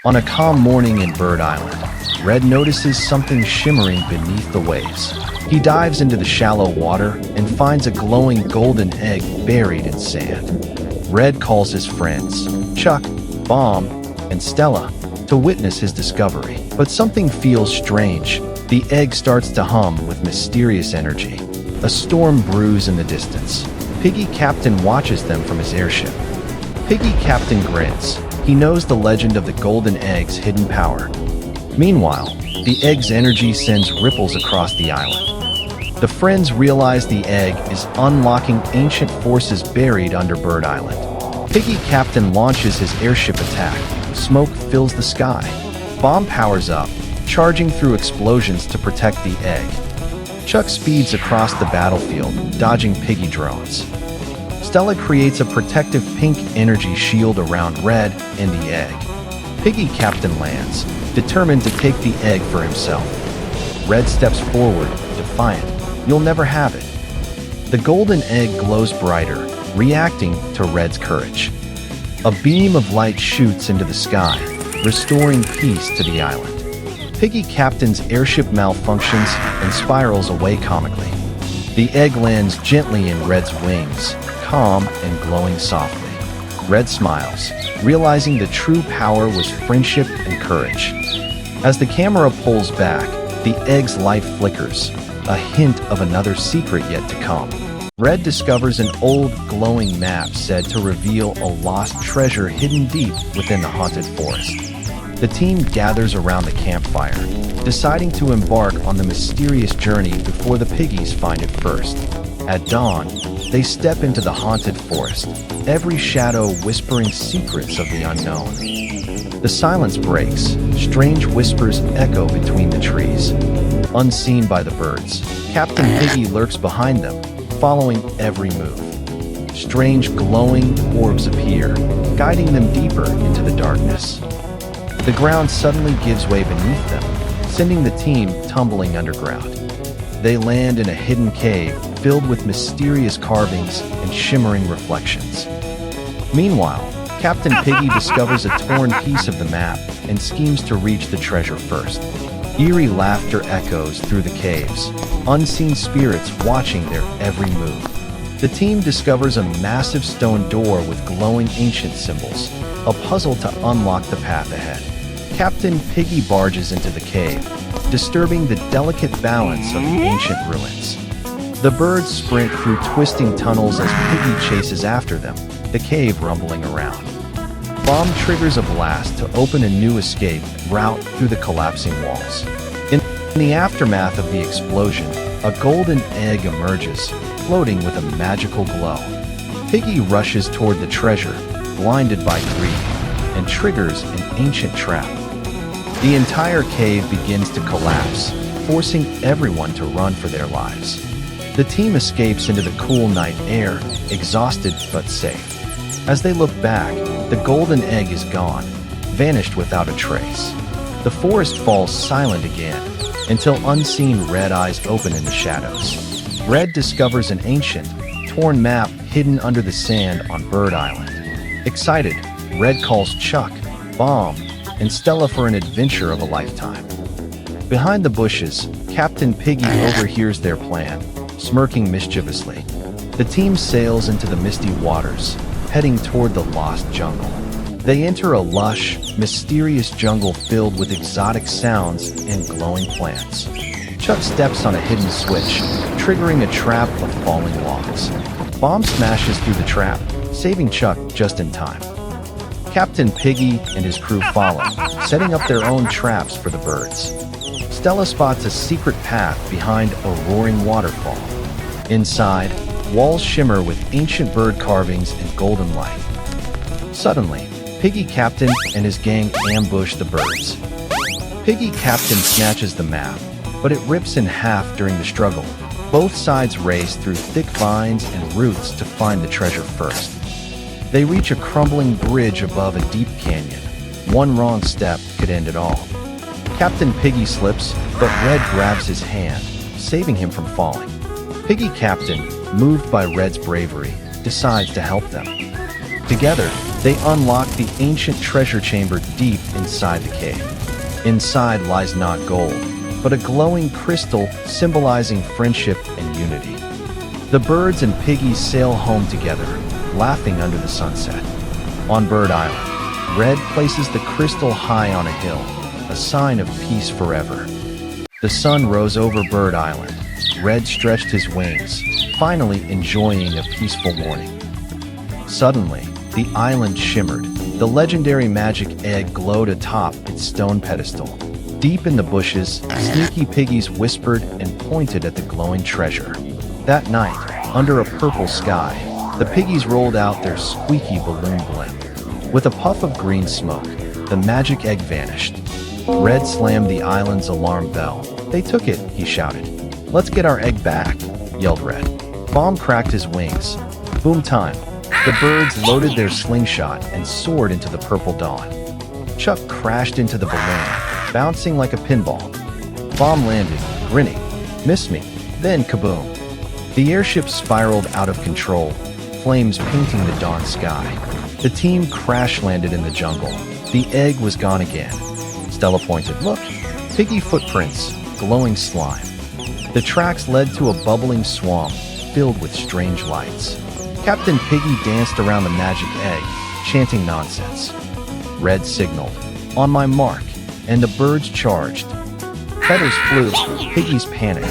On a calm morning in Bird Island, Red notices something shimmering beneath the waves. He dives into the shallow water and finds a glowing golden egg buried in sand. Red calls his friends, Chuck, Bomb, and Stella, to witness his discovery. But something feels strange. The egg starts to hum with mysterious energy. A storm brews in the distance. Piggy Captain watches them from his airship. Piggy Captain grins. He knows the legend of the golden egg's hidden power. Meanwhile, the egg's energy sends ripples across the island. The friends realize the egg is unlocking ancient forces buried under Bird Island. Piggy Captain launches his airship attack. Smoke fills the sky. Bomb powers up, charging through explosions to protect the egg. Chuck speeds across the battlefield, dodging Piggy drones. Stella creates a protective pink energy shield around Red and the egg. Piggy Captain lands, determined to take the egg for himself. Red steps forward, defiant. You'll never have it. The golden egg glows brighter, reacting to Red's courage. A beam of light shoots into the sky, restoring peace to the island. Piggy Captain's airship malfunctions and spirals away comically. The egg lands gently in Red's wings, calm and glowing softly. Red smiles, realizing the true power was friendship and courage. As the camera pulls back, the egg's light flickers, a hint of another secret yet to come. Red discovers an old, glowing map said to reveal a lost treasure hidden deep within the haunted forest. The team gathers around the campfire, deciding to embark on the mysterious journey before the Piggies find it first. At dawn, they step into the haunted forest, every shadow whispering secrets of the unknown. The silence breaks, strange whispers echo between the trees. Unseen by the birds, Captain Piggy lurks behind them, following every move. Strange glowing orbs appear, guiding them deeper into the darkness. The ground suddenly gives way beneath them, sending the team tumbling underground. They land in a hidden cave filled with mysterious carvings and shimmering reflections. Meanwhile, Captain Piggy discovers a torn piece of the map and schemes to reach the treasure first. Eerie laughter echoes through the caves, unseen spirits watching their every move. The team discovers a massive stone door with glowing ancient symbols, a puzzle to unlock the path ahead. Captain Piggy barges into the cave, disturbing the delicate balance of the ancient ruins. The birds sprint through twisting tunnels as Piggy chases after them, the cave rumbling around. Bomb triggers a blast to open a new escape route through the collapsing walls. In the aftermath of the explosion, a golden egg emerges, floating with a magical glow. Piggy rushes toward the treasure, blinded by greed, and triggers an ancient trap. The entire cave begins to collapse, forcing everyone to run for their lives. The team escapes into the cool night air, exhausted but safe. As they look back, the golden egg is gone, vanished without a trace. The forest falls silent again, until unseen red eyes open in the shadows. Red discovers an ancient, torn map hidden under the sand on Bird Island. Excited, Red calls Chuck, Bomb, and Stella for an adventure of a lifetime. Behind the bushes, Captain Piggy overhears their plan, smirking mischievously. The team sails into the misty waters, heading toward the lost jungle. They enter a lush, mysterious jungle filled with exotic sounds and glowing plants. Chuck steps on a hidden switch, triggering a trap of falling logs. Bomb smashes through the trap, saving Chuck just in time. Captain Piggy and his crew follow, setting up their own traps for the birds. Stella spots a secret path behind a roaring waterfall. Inside, walls shimmer with ancient bird carvings and golden light. Suddenly, Piggy Captain and his gang ambush the birds. Piggy Captain snatches the map, but it rips in half during the struggle. Both sides race through thick vines and roots to find the treasure first. They reach a crumbling bridge above a deep canyon. One wrong step could end it all. Captain Piggy slips, but Red grabs his hand, saving him from falling. Piggy Captain, moved by Red's bravery, decides to help them. Together, They unlock the ancient treasure chamber deep inside the cave. Inside lies not gold, but a glowing crystal symbolizing friendship and unity. The birds and piggies sail home together, laughing under the sunset. On Bird Island, Red places the crystal high on a hill, a sign of peace forever. The sun rose over Bird Island. Red stretched his wings, finally enjoying a peaceful morning. Suddenly, the island shimmered. The legendary magic egg glowed atop its stone pedestal. Deep in the bushes, sneaky piggies whispered and pointed at the glowing treasure. That night, under a purple sky, the piggies rolled out their squeaky balloon blimp. With a puff of green smoke, the magic egg vanished. Red slammed the island's alarm bell. "They took it," he shouted. "Let's get our egg back," yelled Red. Bomb cracked his wings. Boom time. The birds loaded their slingshot and soared into the purple dawn. Chuck crashed into the balloon, bouncing like a pinball. Bomb landed, grinning. "Miss me." Then kaboom. The airship spiraled out of control, flames painting the dawn sky. The team crash-landed in the jungle. The egg was gone again. Stella pointed. "Look, piggy footprints, glowing slime." The tracks led to a bubbling swamp filled with strange lights. Captain Piggy danced around the magic egg, chanting nonsense. Red signaled, "On my mark," and the birds charged. Feathers flew, piggies panicked,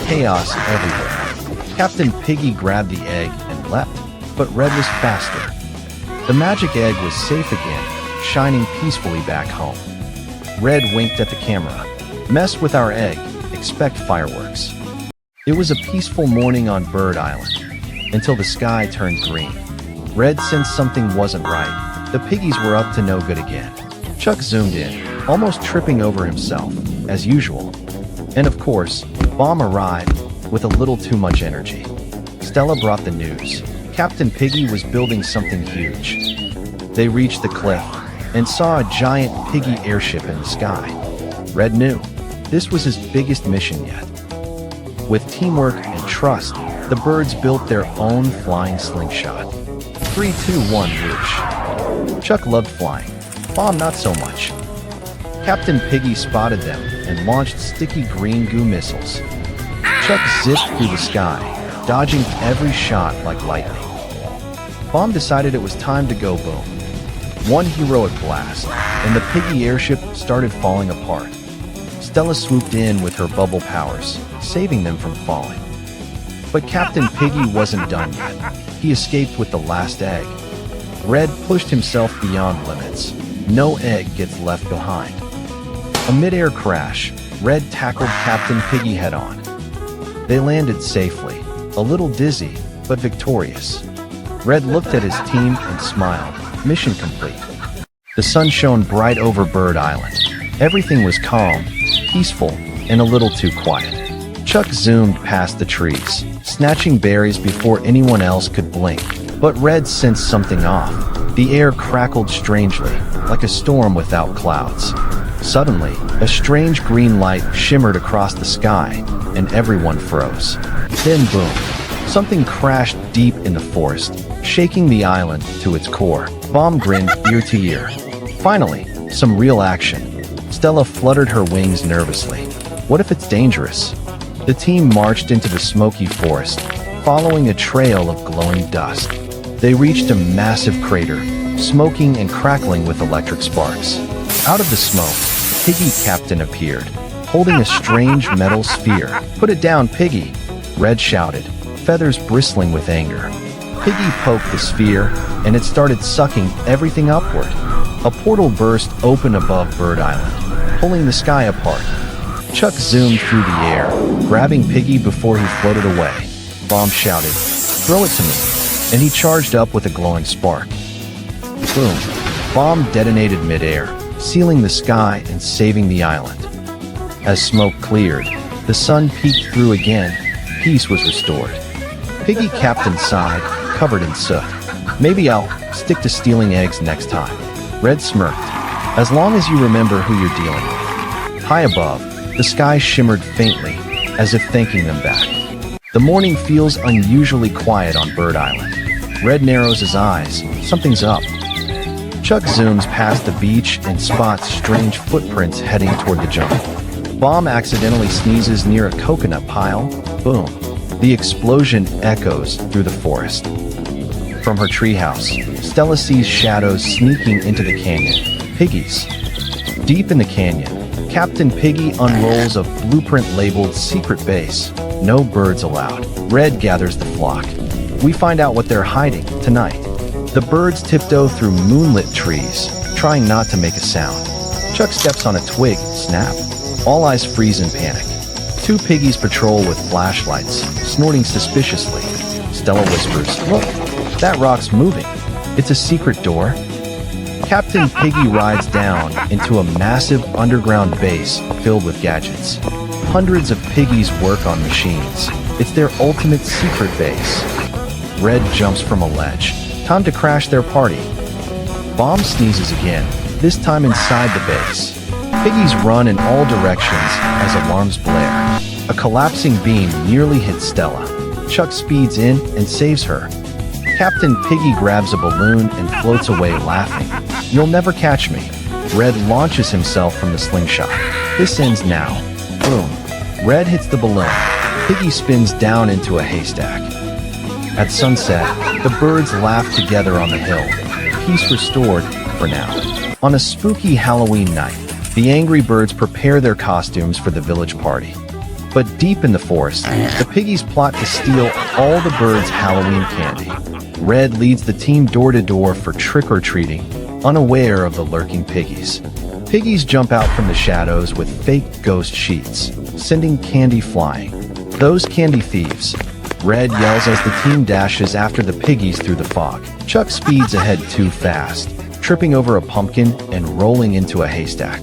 chaos everywhere. Captain Piggy grabbed the egg and leapt, but Red was faster. The magic egg was safe again, shining peacefully back home. Red winked at the camera. "Mess with our egg, expect fireworks." It was a peaceful morning on Bird Island, until the sky turned green. Red sensed something wasn't right. The piggies were up to no good again. Chuck zoomed in, almost tripping over himself, as usual. And of course, Bomb arrived with a little too much energy. Stella brought the news. Captain Piggy was building something huge. They reached the cliff and saw a giant piggy airship in the sky. Red knew this was his biggest mission yet. With teamwork and trust, the birds built their own flying slingshot. 3, 2, 1, whoosh. Chuck loved flying. Bomb not so much. Captain Piggy spotted them and launched sticky green goo missiles. Chuck zipped through the sky, dodging every shot like lightning. Bomb decided it was time to go boom. One heroic blast, and the piggy airship started falling apart. Stella swooped in with her bubble powers, saving them from falling. But Captain Piggy wasn't done yet. He escaped with the last egg. Red pushed himself beyond limits. No egg gets left behind. A mid-air crash, Red tackled Captain Piggy head-on. They landed safely, a little dizzy, but victorious. Red looked at his team and smiled. Mission complete. The sun shone bright over Bird Island. Everything was calm, peaceful, and a little too quiet. Chuck zoomed past the trees, snatching berries before anyone else could blink. But Red sensed something off. The air crackled strangely, like a storm without clouds. Suddenly, a strange green light shimmered across the sky, and everyone froze. Then boom, something crashed deep in the forest, shaking the island to its core. Bomb grinned ear to ear. Finally, some real action. Stella fluttered her wings nervously. What if it's dangerous? The team marched into the smoky forest, following a trail of glowing dust. They reached a massive crater, smoking and crackling with electric sparks. Out of the smoke, Piggy Captain appeared, holding a strange metal sphere. "Put it down, Piggy!" Red shouted, feathers bristling with anger. Piggy poked the sphere, and it started sucking everything upward. A portal burst open above Bird Island, pulling the sky apart. Chuck zoomed through the air, grabbing Piggy before he floated away. Bomb shouted, "Throw it to me," and he charged up with a glowing spark. Boom! Bomb detonated mid-air, sealing the sky and saving the island. As smoke cleared, the sun peeked through again. Peace was restored. Piggy Captain sighed, covered in soot. "Maybe I'll stick to stealing eggs next time." Red smirked. "As long as you remember who you're dealing with." High above, the sky shimmered faintly, as if thanking them back. The morning feels unusually quiet on Bird Island. Red narrows his eyes. Something's up. Chuck zooms past the beach and spots strange footprints heading toward the jungle. Bomb accidentally sneezes near a coconut pile. Boom. The explosion echoes through the forest. From her treehouse, Stella sees shadows sneaking into the canyon. Piggies. Deep in the canyon, Captain Piggy unrolls a blueprint labeled Secret Base. No birds allowed. Red gathers the flock. We find out what they're hiding tonight. The birds tiptoe through moonlit trees, trying not to make a sound. Chuck steps on a twig. Snap. All eyes freeze in panic. Two piggies patrol with flashlights, snorting suspiciously. Stella whispers, "Look, that rock's moving. It's a secret door." Captain Piggy rides down into a massive underground base filled with gadgets. Hundreds of piggies work on machines. It's their ultimate secret base. Red jumps from a ledge. Time to crash their party. Bomb sneezes again, this time inside the base. Piggies run in all directions as alarms blare. A collapsing beam nearly hits Stella. Chuck speeds in and saves her. Captain Piggy grabs a balloon and floats away laughing. "You'll never catch me." Red launches himself from the slingshot. This ends now. Boom. Red hits the balloon. Piggy spins down into a haystack. At sunset, the birds laugh together on the hill. Peace restored for now. On a spooky Halloween night, the angry birds prepare their costumes for the village party. But deep in the forest, the piggies plot to steal all the birds' Halloween candy. Red leads the team door to door for trick-or-treating, unaware of the lurking piggies. Piggies jump out from the shadows with fake ghost sheets, sending candy flying. "Those candy thieves!" Red yells as the team dashes after the piggies through the fog. Chuck speeds ahead too fast, tripping over a pumpkin and rolling into a haystack.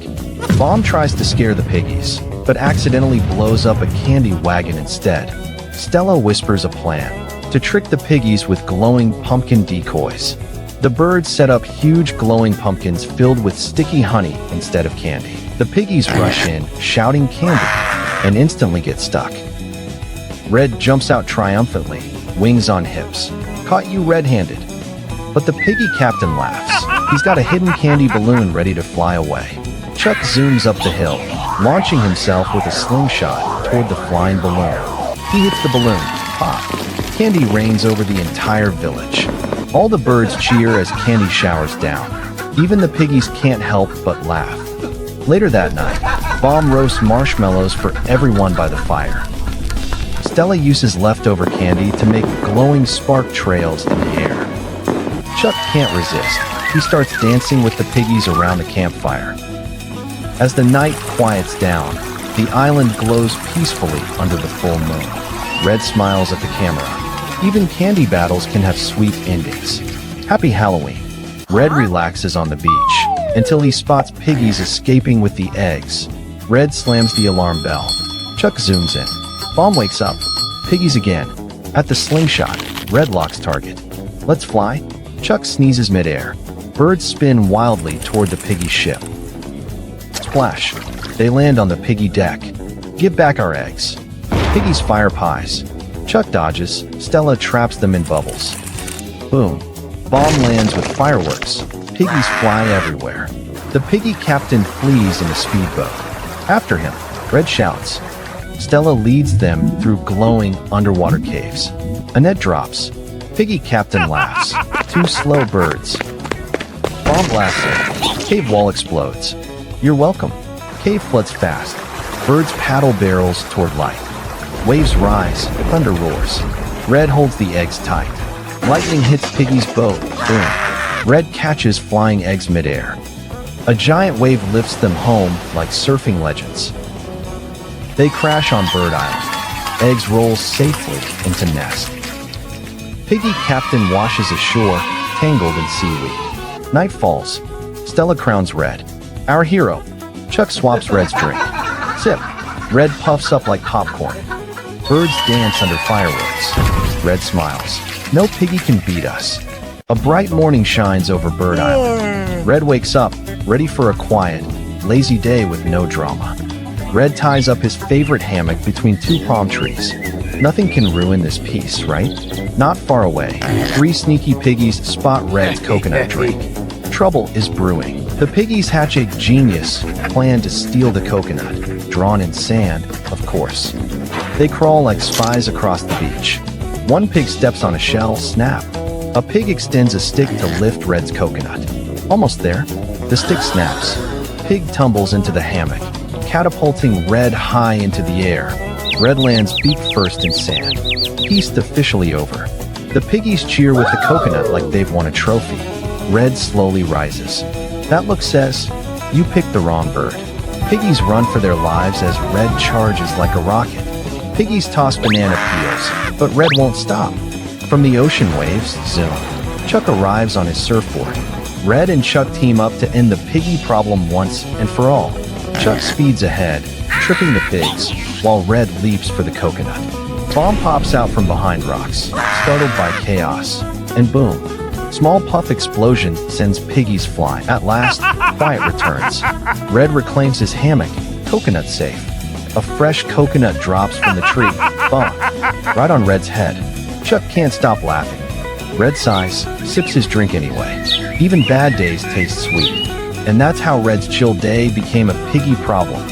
Bomb tries to scare the piggies, but accidentally blows up a candy wagon instead. Stella whispers a plan to trick the piggies with glowing pumpkin decoys. The birds set up huge glowing pumpkins filled with sticky honey instead of candy. The piggies rush in, shouting candy, and instantly get stuck. Red jumps out triumphantly, wings on hips. "Caught you red-handed." But the piggy captain laughs. He's got a hidden candy balloon ready to fly away. Chuck zooms up the hill, launching himself with a slingshot toward the flying balloon. He hits the balloon. Pop. Candy rains over the entire village. All the birds cheer as candy showers down. Even the piggies can't help but laugh. Later that night, Bomb roasts marshmallows for everyone by the fire. Stella uses leftover candy to make glowing spark trails in the air. Chuck can't resist. He starts dancing with the piggies around the campfire. As the night quiets down, the island glows peacefully under the full moon. Red smiles at the camera. Even candy battles can have sweet endings. Happy Halloween. Red relaxes on the beach until he spots piggies escaping with the eggs. Red slams the alarm bell. Chuck zooms in. Bomb wakes up. Piggies again. At the slingshot, Red locks target. "Let's fly." Chuck sneezes midair. Birds spin wildly toward the piggy ship. Splash. They land on the piggy deck. "Give back our eggs." Piggies fire pies. Chuck dodges. Stella traps them in bubbles. Boom. Bomb lands with fireworks. Piggies fly everywhere. The piggy captain flees in a speedboat. After him, Red shouts. Stella leads them through glowing underwater caves. A net drops. Piggy captain laughs. Two slow birds. Bomb blasts in. Cave wall explodes. "You're welcome." Cave floods fast. Birds paddle barrels toward light. Waves rise. Thunder roars. Red holds the eggs tight. Lightning hits Piggy's boat. Boom. Red catches flying eggs midair. A giant wave lifts them home like surfing legends. They crash on Bird Island. Eggs roll safely into nest. Piggy captain washes ashore, tangled in seaweed. Night falls. Stella crowns Red. Our hero. Chuck swaps Red's drink. Sip. Red puffs up like popcorn. Birds dance under fireworks. Red smiles. No piggy can beat us. A bright morning shines over Bird Island. Red wakes up, ready for a quiet, lazy day with no drama. Red ties up his favorite hammock between two palm trees. Nothing can ruin this peace, right? Not far away, three sneaky piggies spot Red's coconut drink. Trouble is brewing. The Piggies hatch a genius plan to steal the coconut, drawn in sand, of course. They crawl like spies across the beach. One pig steps on a shell, snap. A pig extends a stick to lift Red's coconut. Almost there, the stick snaps. Pig tumbles into the hammock, catapulting Red high into the air. Red lands beak first in sand. Feast officially over. The Piggies cheer with the coconut like they've won a trophy. Red slowly rises. That look says, "You picked the wrong bird." Piggies run for their lives as Red charges like a rocket. Piggies toss banana peels, but Red won't stop. From the ocean waves, zoom. Chuck arrives on his surfboard. Red and Chuck team up to end the piggy problem once and for all. Chuck speeds ahead, tripping the pigs, while Red leaps for the coconut. Bomb pops out from behind rocks, startled by chaos, and boom. Small puff explosion sends Piggies flying. At last, quiet returns. Red reclaims his hammock, coconut safe. A fresh coconut drops from the tree, bump, right on Red's head. Chuck can't stop laughing. Red sighs, sips his drink anyway. Even bad days taste sweet. And that's how Red's chill day became a piggy problem.